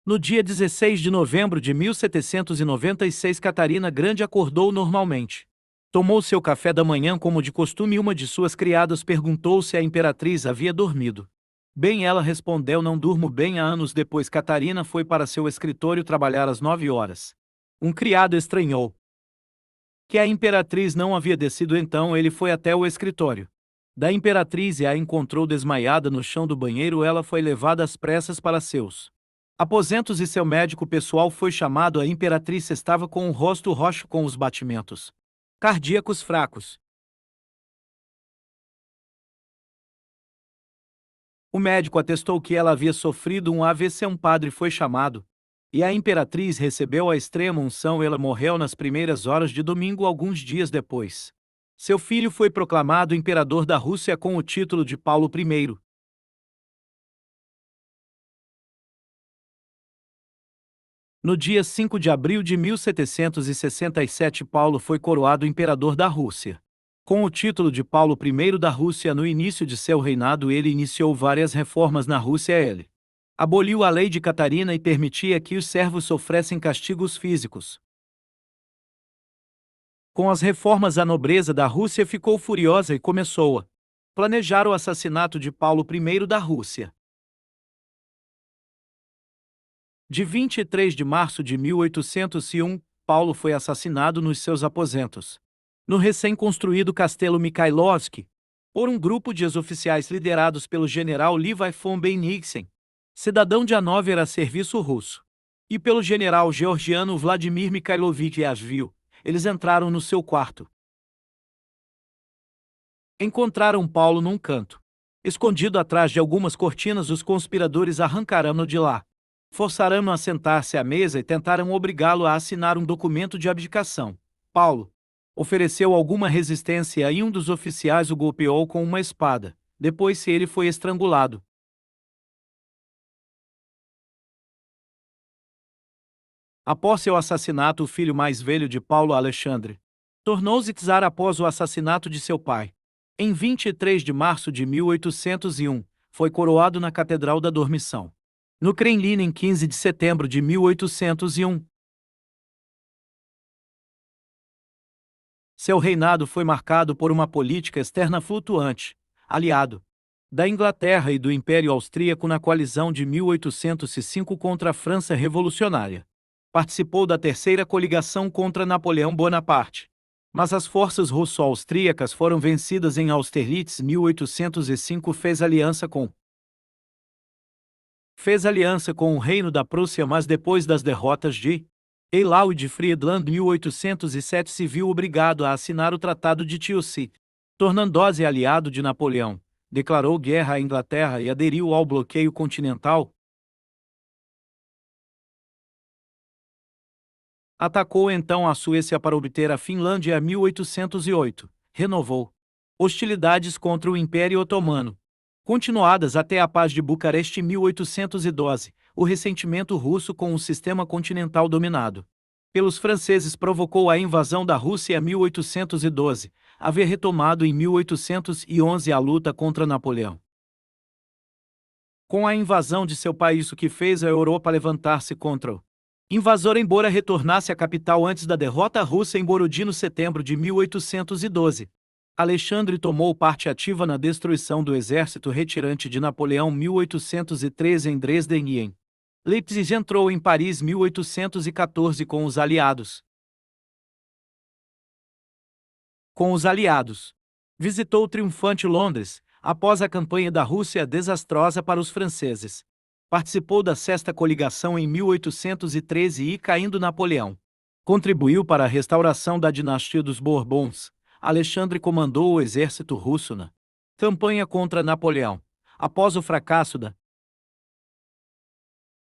No dia 16 de novembro de 1796, Catarina Grande acordou normalmente. Tomou seu café da manhã como de costume e uma de suas criadas perguntou se a imperatriz havia dormido. Bem, ela respondeu: não durmo bem há anos. Depois Catarina foi para seu escritório trabalhar às 9 horas. Um criado estranhou que a imperatriz não havia descido, então ele foi até o escritório da imperatriz e a encontrou desmaiada no chão do banheiro. Ela foi levada às pressas para seus aposentos e seu médico pessoal foi chamado. A imperatriz estava com o rosto roxo, com os batimentos cardíacos fracos. O médico atestou que ela havia sofrido um AVC. Um padre foi chamado e a imperatriz recebeu a extrema unção. Ela morreu nas primeiras horas de domingo, alguns dias depois. Seu filho foi proclamado imperador da Rússia com o título de Paulo I. No dia 5 de abril de 1767, Paulo foi coroado imperador da Rússia. Com o título de Paulo I da Rússia, no início de seu reinado, ele iniciou várias reformas na Rússia. Ele aboliu a lei de Catarina e permitia que os servos sofressem castigos físicos. Com as reformas, a nobreza da Rússia ficou furiosa e começou a planejar o assassinato de Paulo I da Rússia. De 23 de março de 1801, Paulo foi assassinado nos seus aposentos, no recém-construído Castelo Mikhailovsk, por um grupo de ex-oficiais liderados pelo general Levi von Bennigsen, cidadão de Hanover a serviço russo, e pelo general georgiano Vladimir Mikhailovich Yashvil. Eles entraram no seu quarto. Encontraram Paulo num canto, escondido atrás de algumas cortinas. Os conspiradores arrancaram-no de lá, forçaram-no a sentar-se à mesa e tentaram obrigá-lo a assinar um documento de abdicação. Paulo ofereceu alguma resistência e um dos oficiais o golpeou com uma espada. Depois ele foi estrangulado. Após seu assassinato, o filho mais velho de Paulo, Alexandre, tornou-se czar após o assassinato de seu pai. Em 23 de março de 1801, foi coroado na Catedral da Dormição, no Kremlin. Em 15 de setembro de 1801, seu reinado foi marcado por uma política externa flutuante, aliado da Inglaterra e do Império Austríaco na coalizão de 1805 contra a França Revolucionária. Participou da Terceira Coligação contra Napoleão Bonaparte, mas as forças russo-austríacas foram vencidas em Austerlitz. 1805 fez aliança com o Reino da Prússia, mas depois das derrotas de Eylau e de Friedland, 1807, se viu obrigado a assinar o Tratado de Tilsit, tornando-se aliado de Napoleão. Declarou guerra à Inglaterra e aderiu ao bloqueio continental. Atacou então a Suécia para obter a Finlândia. Em 1808, renovou hostilidades contra o Império Otomano, continuadas até a Paz de Bucareste. Em 1812, o ressentimento russo com o sistema continental dominado pelos franceses provocou a invasão da Rússia. Em 1812, havia retomado em 1811 a luta contra Napoleão. Com a invasão de seu país, o que fez a Europa levantar-se contra o invasor, embora retornasse à capital antes da derrota russa em Borodino. No setembro de 1812, Alexandre tomou parte ativa na destruição do exército retirante de Napoleão. 1813, em Dresden e em Leipzig. Entrou em Paris. 1814 com os aliados. Visitou triunfante Londres, após a campanha da Rússia desastrosa para os franceses. Participou da Sexta Coligação em 1813 e, caindo Napoleão, contribuiu para a restauração da dinastia dos Bourbons. Alexandre comandou o exército russo na campanha contra Napoleão. Após o fracasso da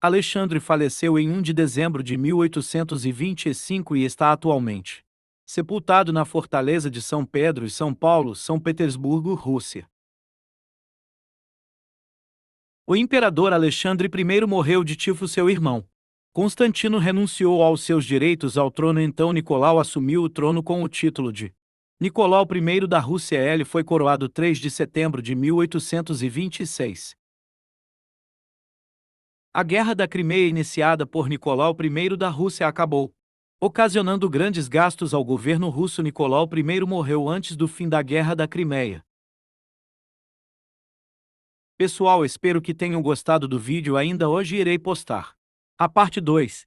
Alexandre faleceu em 1 de dezembro de 1825 e está atualmente sepultado na Fortaleza de São Pedro e São Paulo, São Petersburgo, Rússia. O imperador Alexandre I morreu de tifo. Seu irmão Constantino renunciou aos seus direitos ao trono, então Nicolau assumiu o trono com o título de Nicolau I da Rússia. Ele foi coroado 3 de setembro de 1826. A Guerra da Crimeia iniciada por Nicolau I da Rússia acabou, ocasionando grandes gastos ao governo russo. Nicolau I morreu antes do fim da Guerra da Crimeia. Pessoal, espero que tenham gostado do vídeo. Ainda hoje irei postar a parte 2,